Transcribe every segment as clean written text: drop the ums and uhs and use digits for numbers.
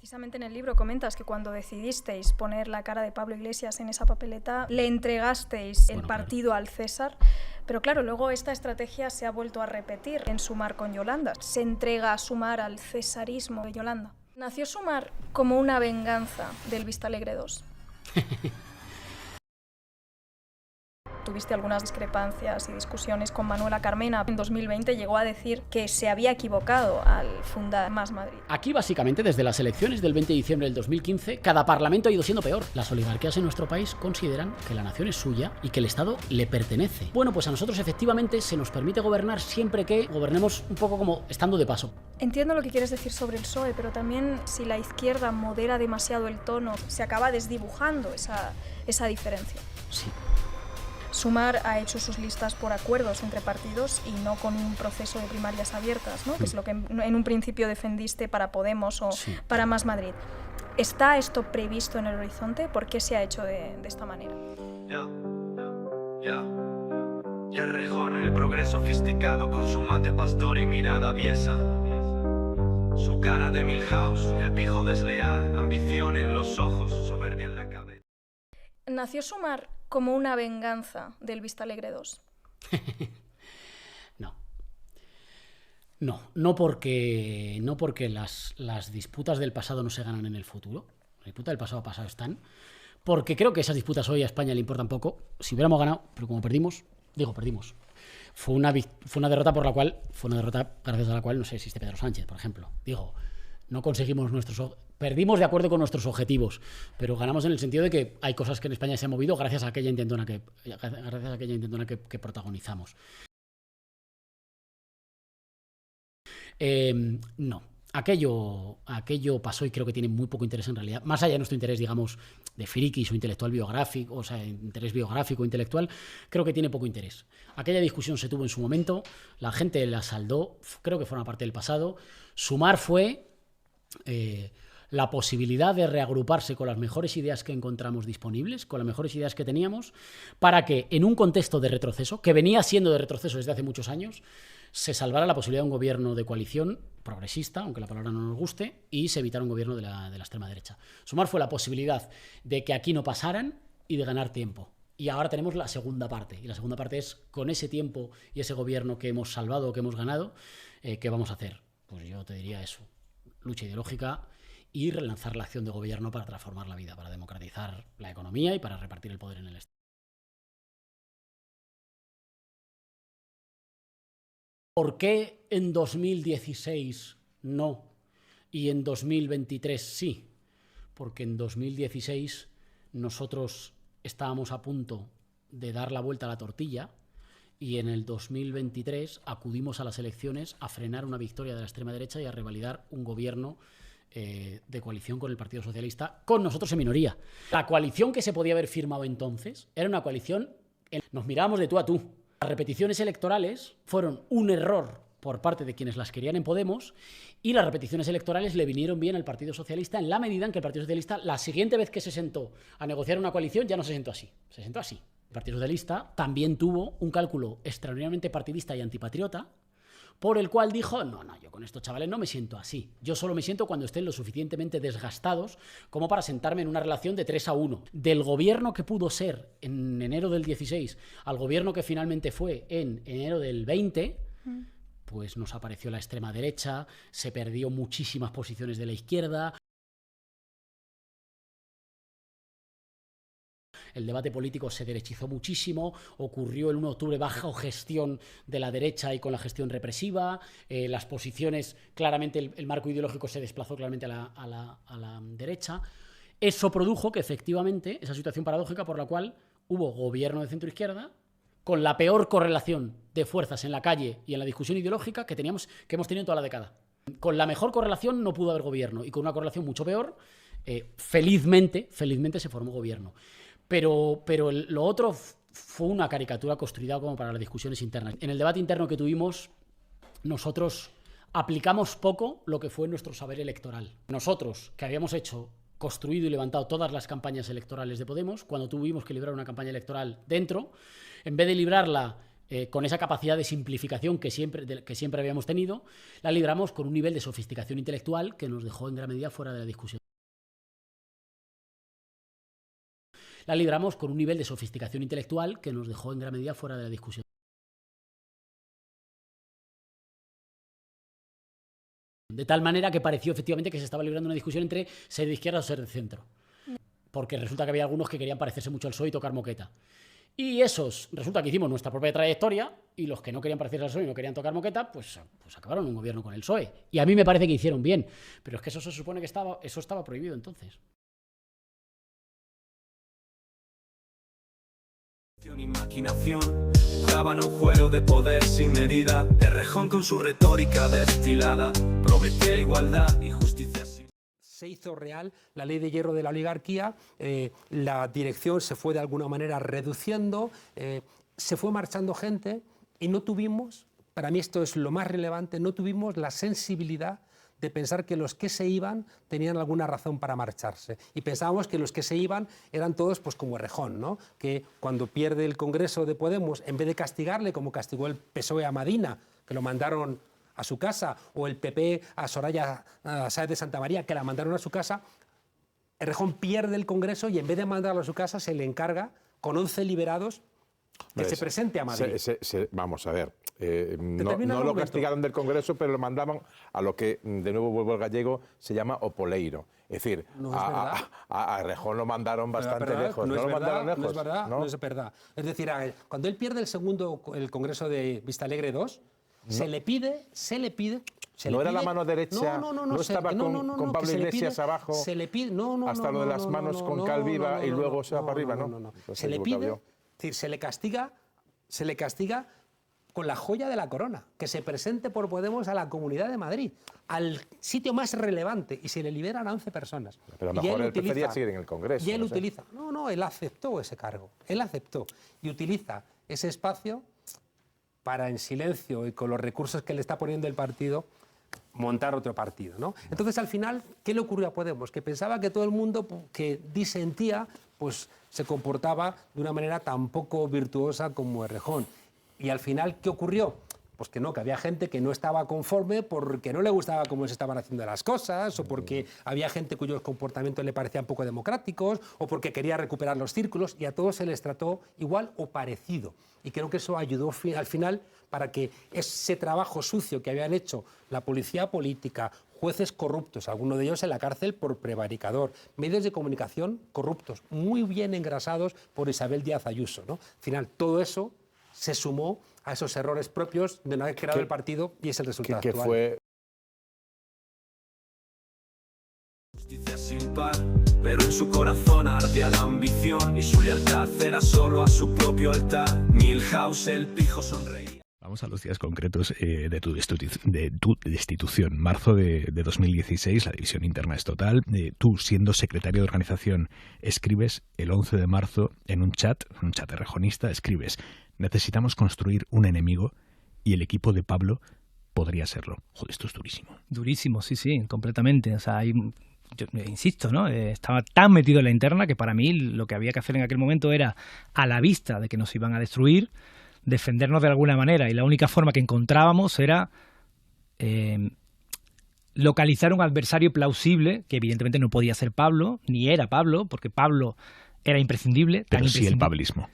Precisamente en el libro comentas que cuando decidisteis poner la cara de Pablo Iglesias en esa papeleta, le entregasteis el partido al César, pero claro, luego esta estrategia se ha vuelto a repetir en Sumar con Yolanda. Se entrega a Sumar al cesarismo de Yolanda. ¿Nació Sumar como una venganza del Vistalegre 2? Tuviste algunas discrepancias y discusiones con Manuela Carmena. En 2020 llegó a decir que se había equivocado al fundar Más Madrid. Aquí, básicamente, desde las elecciones del 20 de diciembre del 2015, cada parlamento ha ido siendo peor. Las oligarquías en nuestro país consideran que la nación es suya y que el Estado le pertenece. Bueno, pues a nosotros efectivamente se nos permite gobernar siempre que gobernemos un poco como estando de paso. Entiendo lo que quieres decir sobre el PSOE, pero también si la izquierda modera demasiado el tono, se acaba desdibujando esa diferencia. Sí. Sumar ha hecho sus listas por acuerdos entre partidos y no con un proceso de primarias abiertas, ¿no? Que es lo que en un principio defendiste para Podemos o para Más Madrid. ¿Está esto previsto en el horizonte? ¿Por qué se ha hecho de esta manera? Ya Rejón, el progreso sofisticado con su mate pastor y mirada aviesa. Su cara de Milhouse, el pijo desleal, ambición en los ojos, soberbia en la cabeza. ¿Nació Sumar como una venganza del Vistalegre 2? No porque las disputas del pasado no se ganan en el futuro. Las disputas del pasado están. Porque creo que esas disputas hoy a España le importan poco. Si hubiéramos ganado, pero como perdimos. Fue una derrota gracias a la cual no existe Pedro Sánchez, por ejemplo. No conseguimos perdimos de acuerdo con nuestros objetivos, pero ganamos en el sentido de que hay cosas que en España se han movido gracias a aquella intentona que protagonizamos. No. Aquello pasó y creo que tiene muy poco interés en realidad. Más allá de nuestro interés, digamos, de frikis o intelectual biográfico, o sea, interés biográfico, intelectual, creo que tiene poco interés. Aquella discusión se tuvo en su momento, la gente la saldó, creo que forma parte del pasado. Sumar fue la posibilidad de reagruparse con las mejores ideas que encontramos disponibles, con las mejores ideas que teníamos, para que en un contexto de retroceso, que venía siendo de retroceso desde hace muchos años, se salvara la posibilidad de un gobierno de coalición progresista, aunque la palabra no nos guste, y se evitara un gobierno de la extrema derecha. Sumar fue la posibilidad de que aquí no pasaran y de ganar tiempo. Y ahora tenemos la segunda parte. Y la segunda parte es, con ese tiempo y ese gobierno que hemos salvado, que hemos ganado, ¿qué vamos a hacer? Pues yo te diría eso. Lucha ideológica y relanzar la acción de gobierno para transformar la vida, para democratizar la economía y para repartir el poder en el Estado. ¿Por qué en 2016 no y en 2023 sí? Porque en 2016 nosotros estábamos a punto de dar la vuelta a la tortilla y en el 2023 acudimos a las elecciones a frenar una victoria de la extrema derecha y a revalidar un gobierno de coalición con el Partido Socialista, con nosotros en minoría. La coalición que se podía haber firmado entonces era una coalición, nos mirábamos de tú a tú. Las repeticiones electorales fueron un error por parte de quienes las querían en Podemos y las repeticiones electorales le vinieron bien al Partido Socialista en la medida en que el Partido Socialista, la siguiente vez que se sentó a negociar una coalición, ya no se sentó así, se sentó así. El Partido Socialista también tuvo un cálculo extraordinariamente partidista y antipatriota, por el cual dijo, no, yo con estos chavales no me siento así. Yo solo me siento cuando estén lo suficientemente desgastados como para sentarme en una relación de 3-1. Del gobierno que pudo ser en enero del 16 al gobierno que finalmente fue en enero del 20, pues nos apareció la extrema derecha, se perdió muchísimas posiciones de la izquierda. El debate político se derechizó muchísimo, ocurrió el 1 de octubre bajo gestión de la derecha y con la gestión represiva, las posiciones, claramente el marco ideológico se desplazó claramente a la derecha. Eso produjo que efectivamente, esa situación paradójica por la cual hubo gobierno de centro-izquierda con la peor correlación de fuerzas en la calle y en la discusión ideológica que hemos tenido en toda la década. Con la mejor correlación no pudo haber gobierno y con una correlación mucho peor, felizmente se formó gobierno. Pero lo otro fue una caricatura construida como para las discusiones internas. En el debate interno que tuvimos, nosotros aplicamos poco lo que fue nuestro saber electoral. Nosotros, que habíamos construido y levantado todas las campañas electorales de Podemos, cuando tuvimos que librar una campaña electoral dentro, en vez de librarla con esa capacidad de simplificación que siempre habíamos tenido, la libramos con un nivel de sofisticación intelectual que nos dejó en gran medida fuera de la discusión. La libramos con un nivel de sofisticación intelectual que nos dejó en gran medida fuera de la discusión. De tal manera que pareció efectivamente que se estaba librando una discusión entre ser de izquierda o ser de centro. Porque resulta que había algunos que querían parecerse mucho al PSOE y tocar moqueta. Y esos, resulta que hicimos nuestra propia trayectoria, y los que no querían parecerse al PSOE y no querían tocar moqueta, pues acabaron en un gobierno con el PSOE. Y a mí me parece que hicieron bien. Pero es que eso se supone que eso estaba prohibido entonces. Y maquinación jugaban un juego de poder sin medida. Errejón con su retórica destilada prometía igualdad y justicia. Se hizo real la ley de hierro de la oligarquía, la dirección se fue de alguna manera reduciendo, se fue marchando gente y no tuvimos, para mí esto es lo más relevante, no tuvimos la sensibilidad de pensar que los que se iban tenían alguna razón para marcharse. Y pensábamos que los que se iban eran todos pues como Errejón, ¿no? Que cuando pierde el Congreso de Podemos, en vez de castigarle como castigó el PSOE a Madina, que lo mandaron a su casa, o el PP a Soraya Sáez de Santamaría, que la mandaron a su casa, Errejón pierde el Congreso y en vez de mandarlo a su casa se le encarga, con 11 liberados, que se presente a Madrid. Vamos a ver, no lo castigaron del Congreso, pero lo mandaban a lo que, de nuevo vuelvo al gallego, se llama opoleiro. Es decir, a Errejón lo mandaron bastante lejos. No es verdad. Es decir, cuando él pierde el Congreso de Vistalegre II, se le pide. ¿No era la mano derecha? ¿No estaba con Pablo Iglesias abajo? Se le pide, hasta lo de las manos con Calviva y luego se va para arriba, ¿no? Se le pide, es decir, se le castiga con la joya de la corona, que se presente por Podemos a la Comunidad de Madrid, al sitio más relevante, y se le liberan a 11 personas. Pero a lo mejor él prefería seguir en el Congreso. Y él utiliza, él aceptó ese cargo, y utiliza ese espacio para, en silencio y con los recursos que le está poniendo el partido, montar otro partido, ¿no? Entonces, al final, ¿qué le ocurrió a Podemos? Que pensaba que todo el mundo que disentía, pues se comportaba de una manera tan poco virtuosa como Errejón. Y al final, ¿qué ocurrió? Pues que había gente que no estaba conforme porque no le gustaba cómo se estaban haciendo las cosas, o porque había gente cuyos comportamientos le parecían poco democráticos, o porque quería recuperar los círculos, y a todos se les trató igual o parecido. Y creo que eso ayudó al final para que ese trabajo sucio que habían hecho la policía política, jueces corruptos, algunos de ellos en la cárcel por prevaricador, medios de comunicación corruptos, muy bien engrasados por Isabel Díaz Ayuso, ¿no? Al final, todo eso se sumó a esos errores propios de no haber creado el partido, y es el resultado actual. Fue... Justicia sin par, pero en su corazón ardía la ambición y su lealtad era solo a su propio altar. Milhouse, el pijo, sonreía. Vamos a los días concretos de tu destitución. Marzo de 2016, la división interna es total. Tú, siendo secretario de organización, escribes el 11 de marzo en un chat errejonista, escribes: necesitamos construir un enemigo y el equipo de Pablo podría serlo. Joder, esto es durísimo. Durísimo, sí, completamente. O sea, yo insisto, ¿no? Estaba tan metido en la interna que para mí lo que había que hacer en aquel momento era, a la vista de que nos iban a destruir, defendernos de alguna manera, y la única forma que encontrábamos era localizar un adversario plausible, que evidentemente no podía ser Pablo, ni era Pablo, porque Pablo era imprescindible. Pero sí el pablismo.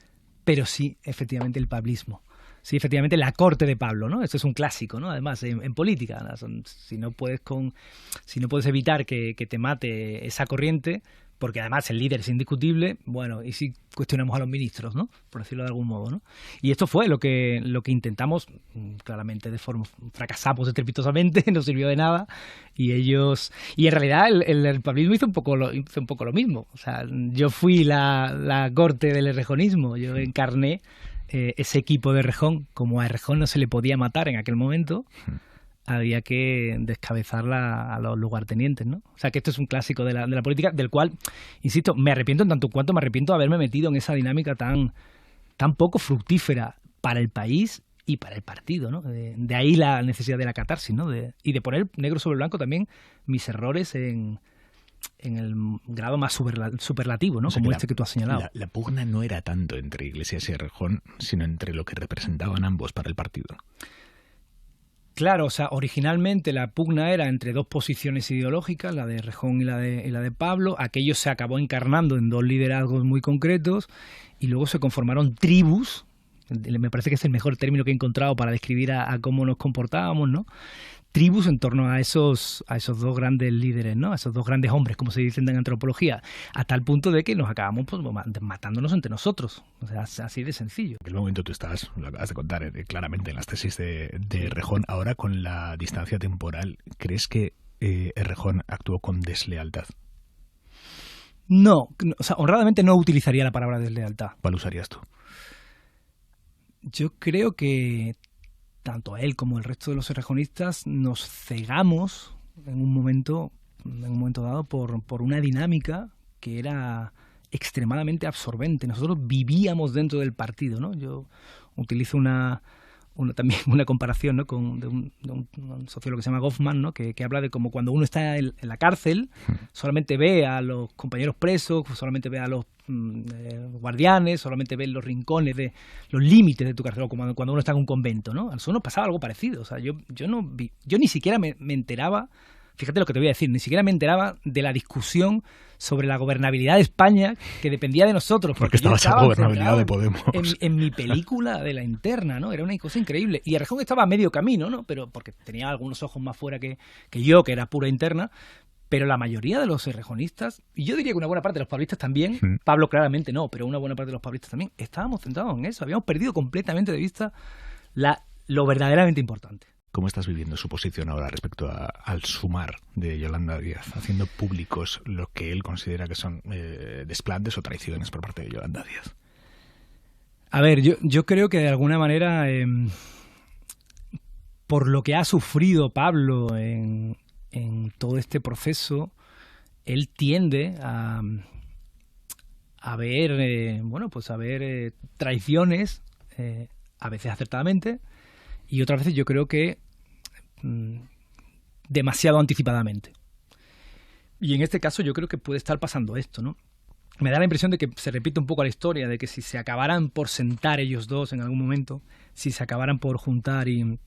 Pero sí, efectivamente, el pablismo. Sí, efectivamente, la corte de Pablo, ¿no? Esto es un clásico, ¿no? Además, en política, ¿no? Si no puedes evitar que te mate esa corriente, porque además el líder es indiscutible, bueno, y si cuestionamos a los ministros, ¿no? Por decirlo de algún modo, ¿no? Y esto fue lo que intentamos, claramente fracasamos estrepitosamente, no sirvió de nada, y en realidad el pablismo hizo un poco lo mismo. O sea, yo fui la corte del errejonismo, yo encarné ese equipo de Errejón. Como a Errejón no se le podía matar en aquel momento, había que descabezarla a los lugartenientes, ¿no? O sea, que esto es un clásico de la política, del cual, insisto, me arrepiento en tanto cuanto me arrepiento de haberme metido en esa dinámica tan poco fructífera para el país y para el partido, ¿no? De ahí la necesidad de la catarsis, ¿no? Y de poner negro sobre blanco también mis errores en en el grado más superlativo, ¿no? O sea, como que tú has señalado. La pugna no era tanto entre Iglesias y Errejón, sino entre lo que representaban ambos para el partido. Claro, o sea, originalmente la pugna era entre dos posiciones ideológicas, la de Errejón y la de Pablo. Aquello se acabó encarnando en dos liderazgos muy concretos y luego se conformaron tribus. Me parece que es el mejor término que he encontrado para describir a cómo nos comportábamos, ¿no? Tribus en torno a esos dos grandes líderes, ¿no? A esos dos grandes hombres, como se dice en antropología, a tal punto de que nos acabamos pues, matándonos entre nosotros. O sea, así de sencillo. En aquel momento tú estabas, lo acabas de contar claramente en las tesis de Errejón. Ahora, con la distancia temporal, ¿crees que Errejón actuó con deslealtad? No, o sea, honradamente no utilizaría la palabra deslealtad. ¿Cuál usarías tú? Yo creo que tanto él como el resto de los errejonistas nos cegamos en un momento dado por una dinámica que era extremadamente absorbente. Nosotros vivíamos dentro del partido, ¿no? Yo utilizo también una comparación, ¿no? de un sociólogo que se llama Goffman, ¿no? que habla de como cuando uno está en la cárcel, solamente ve a los compañeros presos, solamente ve a los guardianes, solamente ve los rincones, de los límites de tu cárcel, como cuando uno está en un convento, ¿no? A nosotros nos pasaba algo parecido. O sea, yo ni siquiera me enteraba, fíjate lo que te voy a decir, ni siquiera me enteraba de la discusión sobre la gobernabilidad de España que dependía de nosotros. Porque estaba esa gobernabilidad de Podemos. En mi película de la interna, ¿no? Era una cosa increíble. Y Errejón estaba a medio camino, ¿no? Pero porque tenía algunos ojos más fuera que yo, que era pura interna. Pero la mayoría de los errejonistas, y yo diría que una buena parte de los pablistas también, Pablo claramente no, pero una buena parte de los pablistas también, estábamos centrados en eso. Habíamos perdido completamente de vista lo verdaderamente importante. ¿Cómo estás viviendo su posición ahora respecto al sumar de Yolanda Díaz, haciendo públicos lo que él considera que son desplantes o traiciones por parte de Yolanda Díaz? A ver, yo creo que de alguna manera, por lo que ha sufrido Pablo en todo este proceso, él tiende a ver, traiciones, a veces acertadamente, y otras veces yo creo que demasiado anticipadamente. Y en este caso yo creo que puede estar pasando esto, ¿no? Me da la impresión de que se repite un poco la historia, de que si se acabaran por sentar ellos dos en algún momento, si se acabaran por juntar y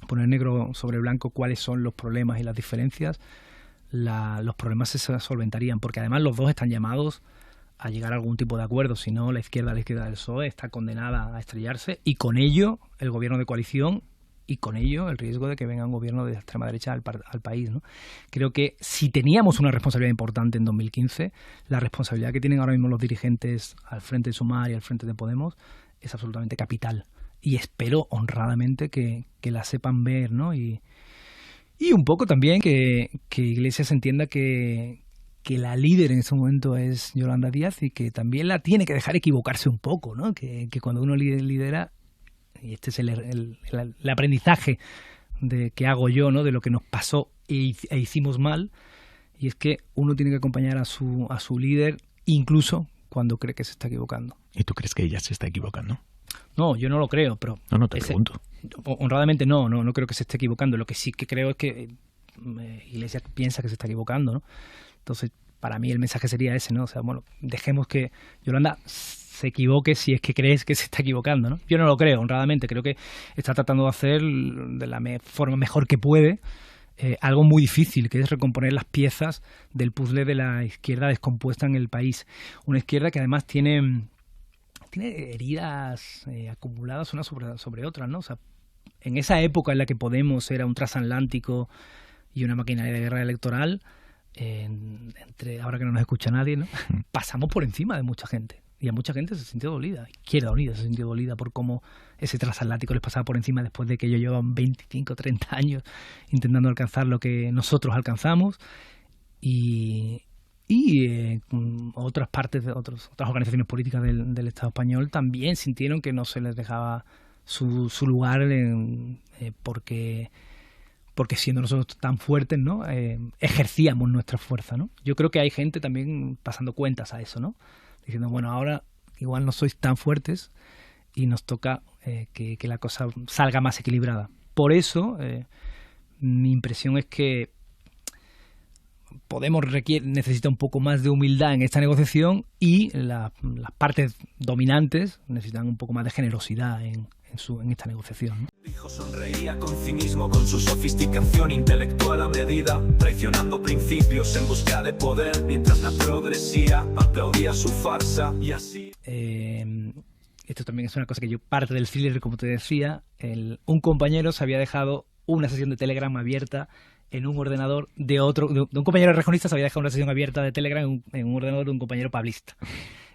poner negro sobre blanco cuáles son los problemas y las diferencias, los problemas se solventarían, porque además los dos están llamados a llegar a algún tipo de acuerdo. Si no, la izquierda del PSOE está condenada a estrellarse, y con ello el gobierno de coalición, y con ello el riesgo de que venga un gobierno de extrema derecha al país, ¿no? Creo que si teníamos una responsabilidad importante en 2015, la responsabilidad que tienen ahora mismo los dirigentes al frente de Sumar y al frente de Podemos es absolutamente capital. Y espero honradamente que la sepan ver, ¿no? Y un poco también que Iglesias entienda que la líder en ese momento es Yolanda Díaz, y que también la tiene que dejar equivocarse un poco, ¿no? Que cuando uno lidera, y este es el aprendizaje que hago yo, ¿no? De lo que nos pasó e hicimos mal, y es que uno tiene que acompañar a su líder incluso cuando cree que se está equivocando. ¿Y tú crees que ella se está equivocando? No, yo no lo creo, pero... No, te pregunto. Honradamente no creo que se esté equivocando. Lo que sí que creo es que Iglesias piensa que se está equivocando, ¿no? Entonces, para mí el mensaje sería ese, ¿no? O sea, bueno, dejemos que Yolanda se equivoque si es que crees que se está equivocando, ¿no? Yo no lo creo, honradamente. Creo que está tratando de hacer de la forma mejor que puede algo muy difícil, que es recomponer las piezas del puzzle de la izquierda descompuesta en el país. Una izquierda que además tiene heridas acumuladas unas sobre otras, ¿no? O sea, en esa época en la que Podemos era un transatlántico y una maquinaria de guerra electoral, ahora que no nos escucha nadie, ¿no? Pasamos por encima de mucha gente. Y a mucha gente se sintió dolida. Izquierda Unida se sintió dolida por cómo ese transatlántico les pasaba por encima después de que ellos llevaban 25, 30 años intentando alcanzar lo que nosotros alcanzamos. Y otras partes de otras organizaciones políticas del Estado español también sintieron que no se les dejaba su lugar porque siendo nosotros tan fuertes, ¿no? Ejercíamos nuestra fuerza, ¿no? Yo creo que hay gente también pasando cuentas a eso, ¿no? Diciendo, bueno, ahora igual no sois tan fuertes y nos toca que la cosa salga más equilibrada. Por eso mi impresión es que Podemos necesita un poco más de humildad en esta negociación y las partes dominantes necesitan un poco más de generosidad en esta negociación, ¿no? Dijo sonreía con cinismo, con su sofisticación intelectual a medida, traicionando principios en busca de poder, mientras la progresía aplaudía su farsa y así. Esto también es una cosa que yo, parte del thriller, como te decía, un compañero se había dejado una sesión de Telegram abierta en un ordenador de un compañero rejonista, se había dejado una sesión abierta de Telegram en un ordenador de un compañero pablista.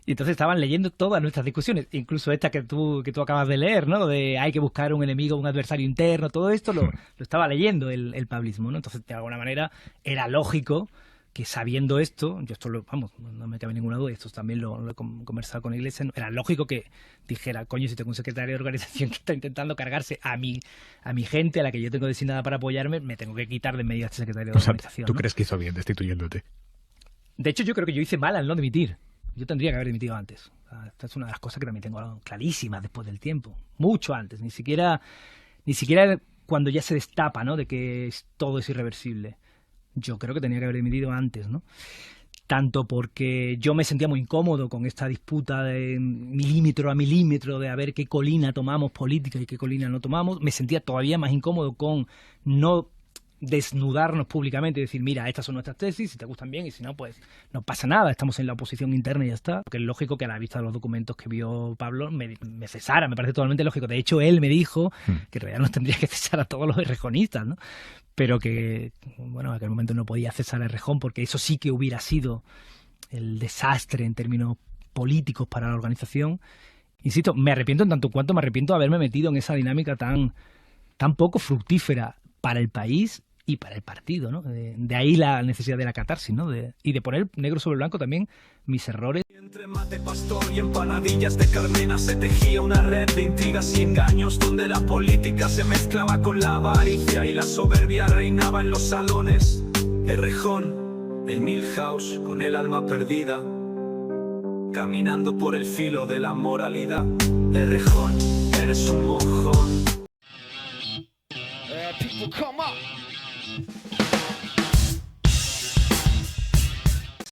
Y entonces estaban leyendo todas nuestras discusiones, incluso esta que tú acabas de leer, ¿no? De hay que buscar un enemigo, un adversario interno, todo esto lo estaba leyendo el pablismo, ¿no? Entonces, de alguna manera, era lógico que sabiendo esto, yo esto no me cabe ninguna duda, esto también lo he conversado con Iglesias, ¿no? Era lógico que dijera, coño, si tengo un secretario de organización que está intentando cargarse a mi gente, a la que yo tengo designada para apoyarme, me tengo que quitar de en medio a este secretario de organización. ¿Tú ¿no? crees que hizo bien destituyéndote? De hecho, yo creo que yo hice mal al no dimitir. Yo tendría que haber dimitido antes. Esta es una de las cosas que también tengo clarísimas después del tiempo. Mucho antes. Ni siquiera cuando ya se destapa, ¿no? De que todo es irreversible. Yo creo que tenía que haber dimitido antes, ¿no? Tanto porque yo me sentía muy incómodo con esta disputa de milímetro a milímetro de a ver qué colina tomamos política y qué colina no tomamos. Me sentía todavía más incómodo con no desnudarnos públicamente y decir, mira, estas son nuestras tesis, si te gustan bien y si no, pues no pasa nada, estamos en la oposición interna y ya está. Porque es lógico que a la vista de los documentos que vio Pablo me cesara, me parece totalmente lógico. De hecho, él me dijo que en realidad nos tendría que cesar a todos los errejonistas, ¿no? Pero que, bueno, en aquel momento no podía cesar a Errejón porque eso sí que hubiera sido el desastre en términos políticos para la organización. Insisto, me arrepiento en tanto cuanto me arrepiento de haberme metido en esa dinámica tan poco fructífera para el país y para el partido, ¿no? De ahí la necesidad de la catarsis, ¿no? Y de poner negro sobre blanco también mis errores. Entre mate pastor y empanadillas de Carmena se tejía una red de intrigas y engaños donde la política se mezclaba con la avaricia y la soberbia reinaba en los salones. Errejón, el Milhouse con el alma perdida, caminando por el filo de la moralidad. Errejón, eres un mojo